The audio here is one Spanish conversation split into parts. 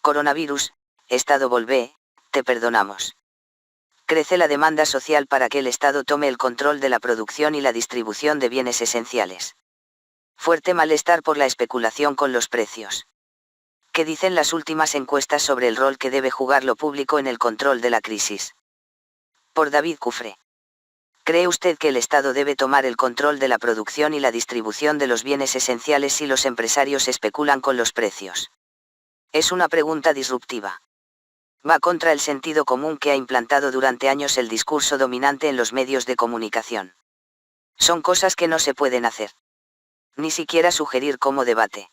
Coronavirus, Estado volvé, te perdonamos. Crece la demanda social para que el Estado tome el control de la producción y la distribución de bienes esenciales. Fuerte malestar por la especulación con los precios. ¿Qué dicen las últimas encuestas sobre el rol que debe jugar lo público en el control de la crisis? Por David Cufré. ¿Cree usted que el Estado debe tomar el control de la producción y la distribución de los bienes esenciales si los empresarios especulan con los precios? Es una pregunta disruptiva. Va contra el sentido común que ha implantado durante años el discurso dominante en los medios de comunicación. Son cosas que no se pueden hacer. Ni siquiera sugerir como debate.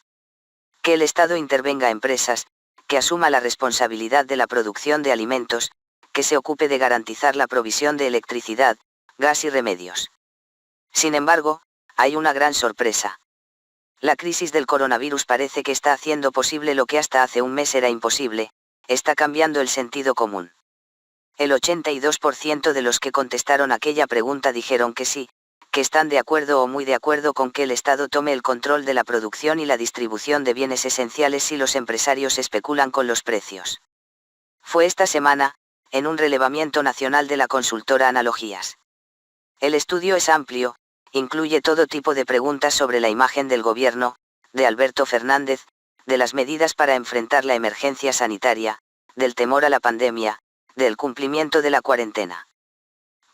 Que el Estado intervenga en empresas, que asuma la responsabilidad de la producción de alimentos, que se ocupe de garantizar la provisión de electricidad, gas y remedios. Sin embargo, hay una gran sorpresa. La crisis del coronavirus parece que está haciendo posible lo que hasta hace un mes era imposible, está cambiando el sentido común. El 82% de los que contestaron aquella pregunta dijeron que sí, que están de acuerdo o muy de acuerdo con que el Estado tome el control de la producción y la distribución de bienes esenciales si los empresarios especulan con los precios. Fue esta semana, en un relevamiento nacional de la consultora Analogías. El estudio es amplio, incluye todo tipo de preguntas sobre la imagen del gobierno, de Alberto Fernández, de las medidas para enfrentar la emergencia sanitaria, del temor a la pandemia, del cumplimiento de la cuarentena.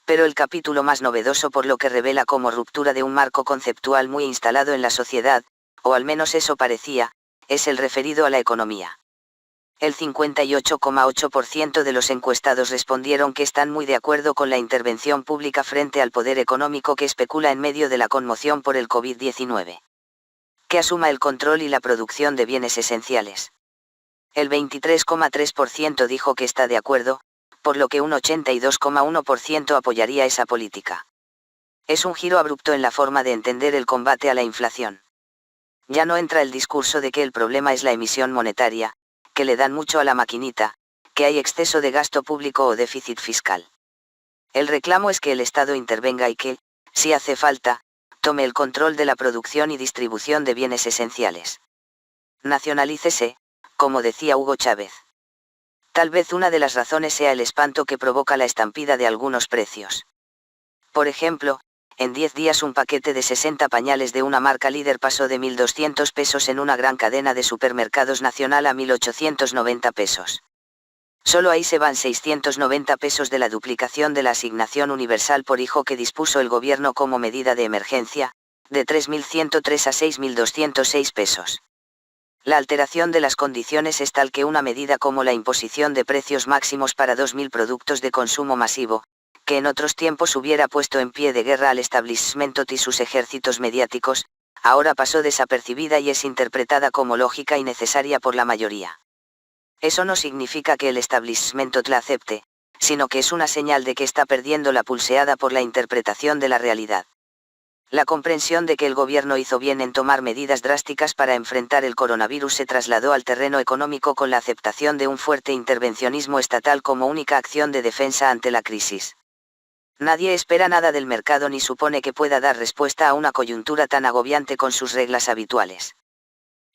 Pero el capítulo más novedoso por lo que revela como ruptura de un marco conceptual muy instalado en la sociedad, o al menos eso parecía, es el referido a la economía. El 58,8% de los encuestados respondieron que están muy de acuerdo con la intervención pública frente al poder económico que especula en medio de la conmoción por el COVID-19. Que asuma el control y la producción de bienes esenciales. El 23,3% dijo que está de acuerdo, por lo que un 82,1% apoyaría esa política. Es un giro abrupto en la forma de entender el combate a la inflación. Ya no entra el discurso de que el problema es la emisión monetaria, que le dan mucho a la maquinita, que hay exceso de gasto público o déficit fiscal. El reclamo es que el Estado intervenga y que, si hace falta, tome el control de la producción y distribución de bienes esenciales. Nacionalícese, como decía Hugo Chávez. Tal vez una de las razones sea el espanto que provoca la estampida de algunos precios. Por ejemplo, en 10 días un paquete de 60 pañales de una marca líder pasó de 1.200 pesos en una gran cadena de supermercados nacional a 1.890 pesos. Solo ahí se van 690 pesos de la duplicación de la asignación universal por hijo que dispuso el gobierno como medida de emergencia, de 3.103 a 6.206 pesos. La alteración de las condiciones es tal que una medida como la imposición de precios máximos para 2.000 productos de consumo masivo, que en otros tiempos hubiera puesto en pie de guerra al establishment y sus ejércitos mediáticos, ahora pasó desapercibida y es interpretada como lógica y necesaria por la mayoría. Eso no significa que el establishment la acepte, sino que es una señal de que está perdiendo la pulseada por la interpretación de la realidad. La comprensión de que el gobierno hizo bien en tomar medidas drásticas para enfrentar el coronavirus se trasladó al terreno económico con la aceptación de un fuerte intervencionismo estatal como única acción de defensa ante la crisis. Nadie espera nada del mercado ni supone que pueda dar respuesta a una coyuntura tan agobiante con sus reglas habituales.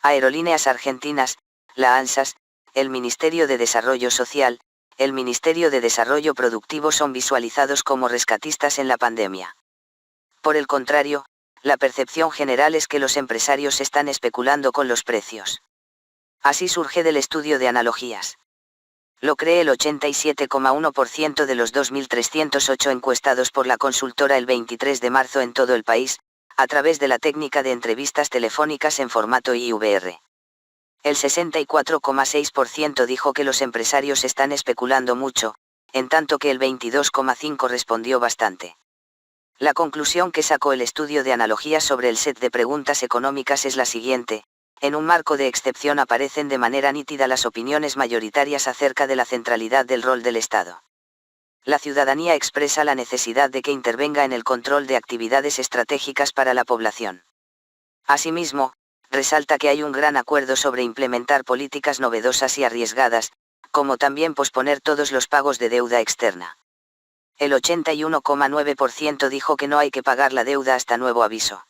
Aerolíneas Argentinas, la ANSAS, el Ministerio de Desarrollo Social, el Ministerio de Desarrollo Productivo son visualizados como rescatistas en la pandemia. Por el contrario, la percepción general es que los empresarios están especulando con los precios. Así surge del estudio de Analogías. Lo cree el 87,1% de los 2.308 encuestados por la consultora el 23 de marzo en todo el país, a través de la técnica de entrevistas telefónicas en formato IVR. El 64,6% dijo que los empresarios están especulando mucho, en tanto que el 22,5% respondió bastante. La conclusión que sacó el estudio de Analogías sobre el set de preguntas económicas es la siguiente: en un marco de excepción aparecen de manera nítida las opiniones mayoritarias acerca de la centralidad del rol del Estado. La ciudadanía expresa la necesidad de que intervenga en el control de actividades estratégicas para la población. Asimismo, resalta que hay un gran acuerdo sobre implementar políticas novedosas y arriesgadas, como también posponer todos los pagos de deuda externa. El 81,9% dijo que no hay que pagar la deuda hasta nuevo aviso.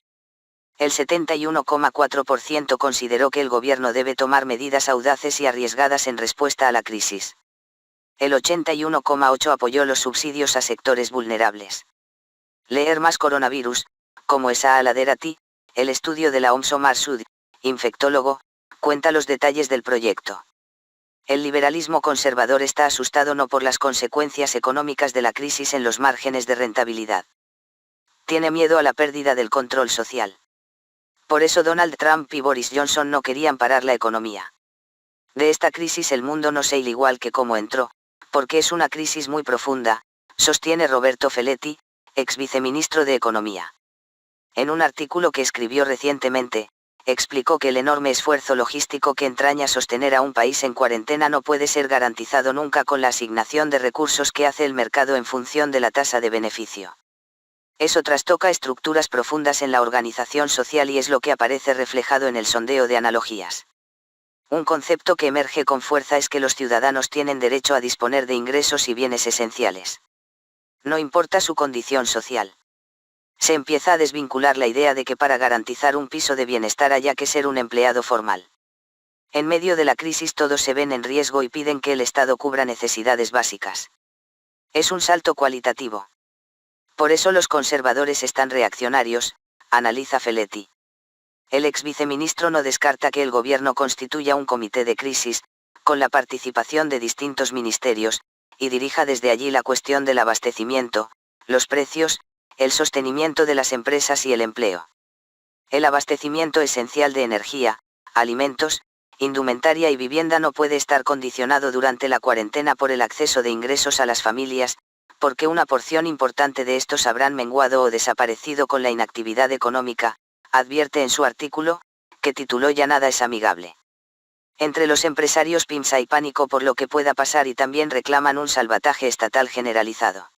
El 71,4% consideró que el gobierno debe tomar medidas audaces y arriesgadas en respuesta a la crisis. El 81,8% apoyó los subsidios a sectores vulnerables. Leer más coronavirus, como esa aladera T, el estudio de la OMS. Omar Sud, infectólogo, cuenta los detalles del proyecto. El liberalismo conservador está asustado no por las consecuencias económicas de la crisis en los márgenes de rentabilidad. Tiene miedo a la pérdida del control social. Por eso Donald Trump y Boris Johnson no querían parar la economía. De esta crisis el mundo no se irá igual que como entró, porque es una crisis muy profunda, sostiene Roberto Feletti, ex viceministro de Economía. En un artículo que escribió recientemente, explicó que el enorme esfuerzo logístico que entraña sostener a un país en cuarentena no puede ser garantizado nunca con la asignación de recursos que hace el mercado en función de la tasa de beneficio. Eso trastoca estructuras profundas en la organización social y es lo que aparece reflejado en el sondeo de analogías. Un concepto que emerge con fuerza es que los ciudadanos tienen derecho a disponer de ingresos y bienes esenciales. No importa su condición social. Se empieza a desvincular la idea de que para garantizar un piso de bienestar haya que ser un empleado formal. En medio de la crisis todos se ven en riesgo y piden que el Estado cubra necesidades básicas. Es un salto cualitativo. Por eso los conservadores están reaccionarios, analiza Feletti. El ex viceministro no descarta que el gobierno constituya un comité de crisis, con la participación de distintos ministerios, y dirija desde allí la cuestión del abastecimiento, los precios, el sostenimiento de las empresas y el empleo. El abastecimiento esencial de energía, alimentos, indumentaria y vivienda no puede estar condicionado durante la cuarentena por el acceso de ingresos a las familias, porque una porción importante de estos habrán menguado o desaparecido con la inactividad económica, advierte en su artículo, que tituló Ya nada es amigable. Entre los empresarios PYME hay pánico por lo que pueda pasar y también reclaman un salvataje estatal generalizado.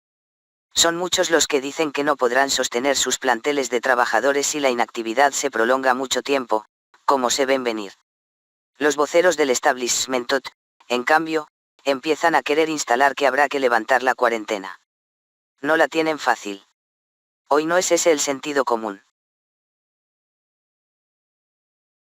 Son muchos los que dicen que no podrán sostener sus planteles de trabajadores si la inactividad se prolonga mucho tiempo, como se ven venir. Los voceros del establishment, en cambio, empiezan a querer instalar que habrá que levantar la cuarentena. No la tienen fácil. Hoy no es ese el sentido común.